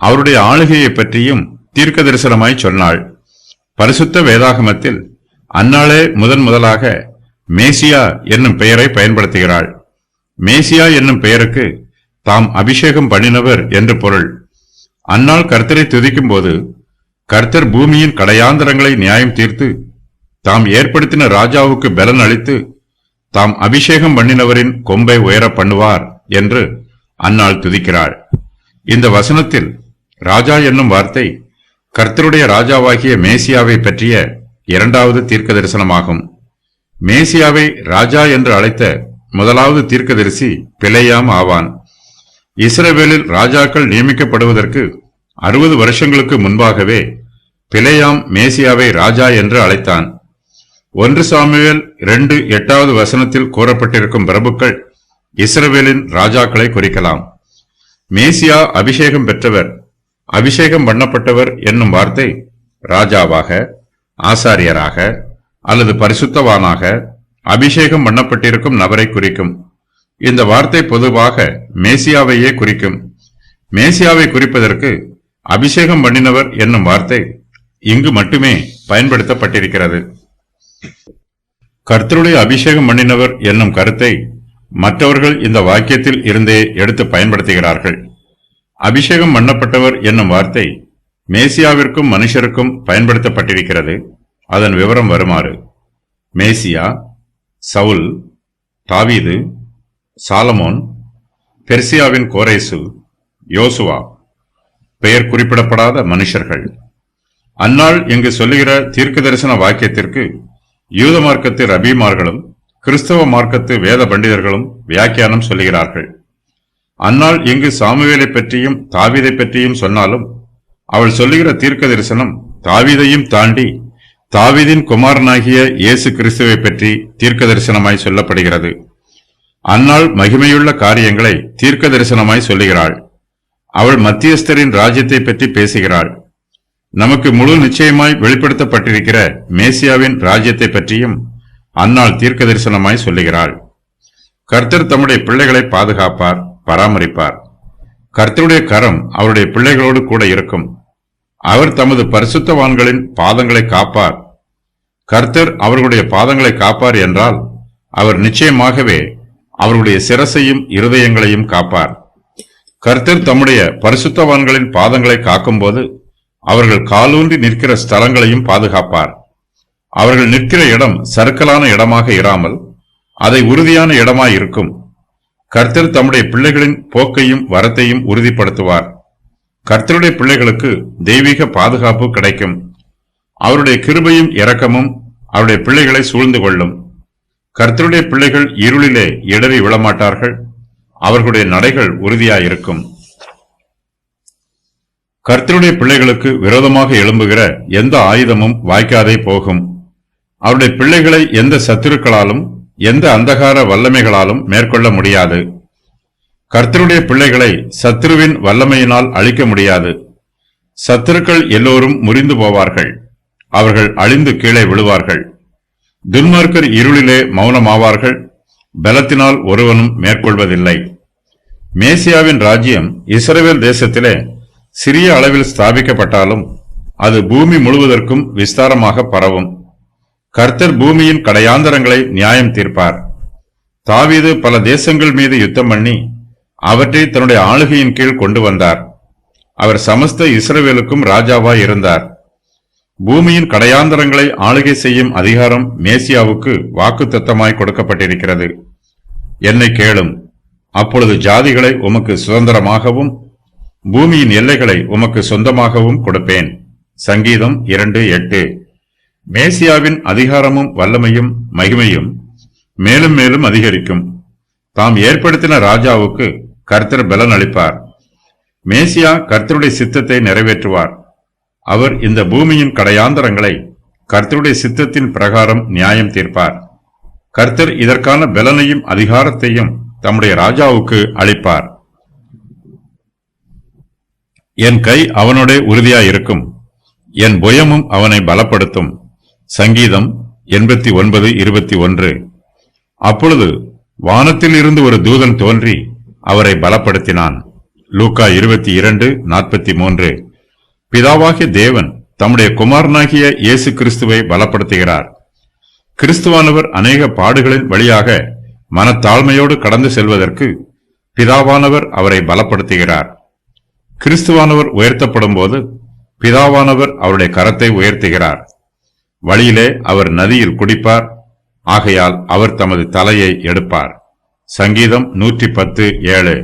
Speaker 1: அவருடைய ஆளுகையை பற்றியும் தீர்க்க தரிசனமாய் சொன்னாள். பரிசுத்த வேதாகமத்தில் அந்நாளே முதலாக மேசியா என்னும் பெயரை பயன்படுத்துகிறாள். மேசியா என்னும் பெயருக்கு தாம் அபிஷேகம் பண்ணினவர் என்று பொருள். அந்நாள் கர்த்தரை துதிக்கும் போது கர்த்தர் பூமியின் கடையாந்தரங்களை நியாயம் தீர்த்து தாம் ஏற்படுத்தின ராஜாவுக்கு பலன் அளித்து தாம் அபிஷேகம் பண்ணினவரின் கொம்பை உயர பண்ணுவார் என்று அந்நாள் துதிக்கிறாள். இந்த வசனத்தில் ராஜா என்னும் வார்த்தை கர்த்தருடைய ராஜாவாகிய மேசியாவை பற்றிய இரண்டாவது தீர்க்க தரிசனமாகும். மேசியாவை ராஜா என்று அழைத்த முதலாவது தீர்க்கதரிசி பிலேயாம் ஆவான். இஸ்ரவேலில் ராஜாக்கள் நியமிக்கப்படுவதற்கு 60 வருஷங்களுக்கு முன்பாகவே பிலேயாம் மேசியாவை ராஜா என்று அழைத்தான். 1 சாமுவேல் 2:8 வசனத்தில் கூறப்பட்டிருக்கும் பிரபுக்கள் இஸ்ரவேலின் ராஜாக்களை குறிக்கலாம். மேசியா அபிஷேகம் பெற்றவர், அபிஷேகம் பண்ணப்பட்டவர் என்னும் வார்த்தை ராஜாவாக, ஆசாரியராக அல்லது பரிசுத்தவானாக அபிஷேகம் பண்ணப்பட்டிருக்கும் நபரை குறிக்கும். இந்த வார்த்தை பொதுவாக மேசியாவையே குறிக்கும். மேசியாவை குறிப்பதற்கு அபிஷேகம் பண்ணினவர் என்னும் வார்த்தை இங்கு மட்டுமே பயன்படுத்தப்பட்டிருக்கிறது. கர்த்தருடைய அபிஷேகம் பண்ணினவர் என்னும் கருத்தை மற்றவர்கள் இந்த வாக்கியத்தில் இருந்தே எடுத்து பயன்படுத்துகிறார்கள். அபிஷேகம் பண்ணப்பட்டவர் என்னும் வார்த்தை மேசியாவிற்கும் மனுஷருக்கும் பயன்படுத்தப்பட்டிருக்கிறது. அதன் விவரம் வருமாறு: மேசியா, சவுல், தாவீது, சாலமோன், பெர்சியாவின் கோரேசு, யோசுவா, பெயர் குறிப்பிடப்படாத மனுஷர்கள். அந்நாள் இங்கு சொல்லுகிற தீர்க்க தரிசன வாக்கியத்திற்கு யூத மார்க்கத்து ரபிமார்களும் கிறிஸ்தவ மார்க்கத்து வேத பண்டிதர்களும் வியாக்கியானம் சொல்லுகிறார்கள். அந்நாள் இங்கு சாமுவேலை பற்றியும் தாவீதை பற்றியும் சொன்னாலும் அவள் சொல்லுகிற தீர்க்க தரிசனம் தாவீதையும் தாண்டி தாவீதின் குமாரனாகிய இயேசு கிறிஸ்துவை பற்றி தீர்க்க தரிசனமாய் சொல்லப்படுகிறது. அந்நாள் மகிமையுள்ள காரியங்களை தீர்க்க தரிசனமாய் சொல்லுகிறாள். அவள் மத்தியஸ்தரின் ராஜ்யத்தை பற்றி பேசுகிறாள். நமக்கு முழு நிச்சயமாய் வெளிப்படுத்தப்பட்டிருக்கிற மேசியாவின் ராஜ்யத்தை பற்றியும் அந்நாள் தீர்க்க தரிசனமாய் சொல்லுகிறாள். கர்த்தர் தம்முடைய பிள்ளைகளை பாதுகாப்பார், பராமரிப்பார். கர்த்தருடைய கரம் அவருடைய பிள்ளைகளோடு கூட இருக்கும். அவர் தமது பரிசுத்தவான்களின் பாதங்களை காப்பார். கர்த்தர் அவர்களுடைய பாதங்களை காப்பார் என்றால் அவர் நிச்சயமாகவே அவர்களுடைய சிரசையும் இருதயங்களையும் காப்பார். கர்த்தர் தம்முடைய பரிசுத்தவான்களின் பாதங்களை காக்கும்போது அவர்கள் காலூன்றி நிற்கிற ஸ்தலங்களையும் பாதுகாப்பார். அவர்கள் நிற்கிற இடம் சறுக்கலான இடமாக இராமல் அதை உறுதியான இடமாய் இருக்கும். கர்த்தர் தம்முடைய பிள்ளைகளின் போக்கையும் வரத்தையும் உறுதிப்படுத்துவார். கர்த்தருடைய பிள்ளைகளுக்கு தெய்வீக பாதுகாப்பு கிடைக்கும். அவருடைய கிருபையும் இரக்கமும் அவருடைய பிள்ளைகளை சூழ்ந்து கொள்ளும். கர்த்தருடைய பிள்ளைகள் இருளிலே இடறி விழமாட்டார்கள். அவர்களுடைய நடைகள் உறுதியாயிருக்கும். கர்த்தருடைய பிள்ளைகளுக்கு விரோதமாக எழும்புகிற எந்த ஆயுதமும் வாய்க்காதே போகும். அவருடைய பிள்ளைகளை எந்த சத்துருக்களாலும் எந்த அந்தகார வல்லமைகளாலும் மேற்கொள்ள முடியாது. கர்த்தருடைய பிள்ளைகளை சத்துருவின் வல்லமையினால் அழிக்க முடியாது. சத்துருக்கள் எல்லோரும் முறிந்து போவார்கள். அவர்கள் அழிந்து கீழே விழுவார்கள். துன்மார்க்கர் இருளிலே மௌனமாவார்கள். பலத்தினால் ஒருவனும் மேற்கொள்வதில்லை. மேசியாவின் ராஜ்யம் இஸ்ரவேல் தேசத்திலே சிறிய அளவில் ஸ்தாபிக்கப்பட்டாலும் அது பூமி முழுவதற்கும் விஸ்தாரமாக பரவும். கர்த்தர் பூமியின் கடையாந்தரங்களை நியாயம் தீர்ப்பார். தாவீது பல தேசங்கள் மீது யுத்தம் பண்ணி அவற்றை தன்னுடைய ஆளுகையின் கீழ் கொண்டு வந்தார். அவர் சமஸ்த இஸ்ரவேலுக்கும் ராஜாவாய் இருந்தார். பூமியின் கடையாந்தரங்களை ஆளுகை செய்யும் அதிகாரம் மேசியாவுக்கு வாக்குத்தத்தமாய் கொடுக்கப்பட்டிருக்கிறது. என்னை கேளும், அப்பொழுது ஜாதிகளை உமக்கு சுதந்திரமாகவும் பூமியின் எல்லைகளை உமக்கு சொந்தமாகவும் கொடுப்பேன். சங்கீதம் 2:8. மேசியாவின் அதிகாரமும் வல்லமையும் மகிமையும் மேலும் மேலும் அதிகரிக்கும். தாம் ஏற்படுத்தின ராஜாவுக்கு கர்த்தர் பலன் அளிப்பார். மேசியா கர்த்தருடைய சித்தத்தை நிறைவேற்றுவார். அவர் இந்த பூமியின் கடையாந்தரங்களை கர்த்தருடைய சித்தத்தின் பிரகாரம் நியாயம் தீர்ப்பார். கர்த்தர் இதற்கான பலனையும் அதிகாரத்தையும் தம்முடைய ராஜாவுக்கு அளிப்பார். என் கை அவனோட உறுதியாயிருக்கும், என் புயமும் அவனை பலப்படுத்தும். சங்கீதம் 89:21. அப்பொழுது வானத்தில் இருந்து ஒரு தூதன் தோன்றி அவரை பலப்படுத்தினான். லூக்கா 22:43. பிதாவாகிய தேவன் தம்முடைய குமாரனாகிய இயேசு கிறிஸ்துவை பலப்படுத்துகிறார். கிறிஸ்துவானவர் அநேக பாடுகளின் வழியாக மனத்தாழ்மையோடு கடந்து செல்வதற்கு பிதாவானவர் அவரை பலப்படுத்துகிறார். கிறிஸ்துவானவர் உயர்த்தப்படும் போது பிதாவானவர் அவருடைய கரத்தை உயர்த்துகிறார். வழியிலே அவர் நதியில் குடிப்பார். ஆகையால் அவர் தமது தலையை எடுப்பார். சங்கீதம் 110:7.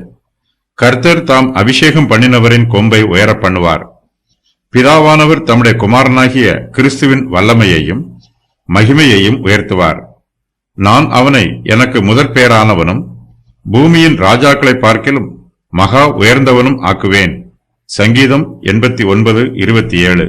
Speaker 1: கர்த்தர் தாம் அபிஷேகம் பண்ணினவரின் கொம்பை உயர பண்ணுவார். பிதாவானவர் தம்முடைய குமாரனாகிய கிறிஸ்துவின் வல்லமையையும் மகிமையையும் உயர்த்துவார். நான் அவனை எனக்கு முதற் பேரானவனும் பூமியின் ராஜாக்களை பார்க்கிலும் மகா உயர்ந்தவனும் ஆக்குவேன். சங்கீதம் 89:27.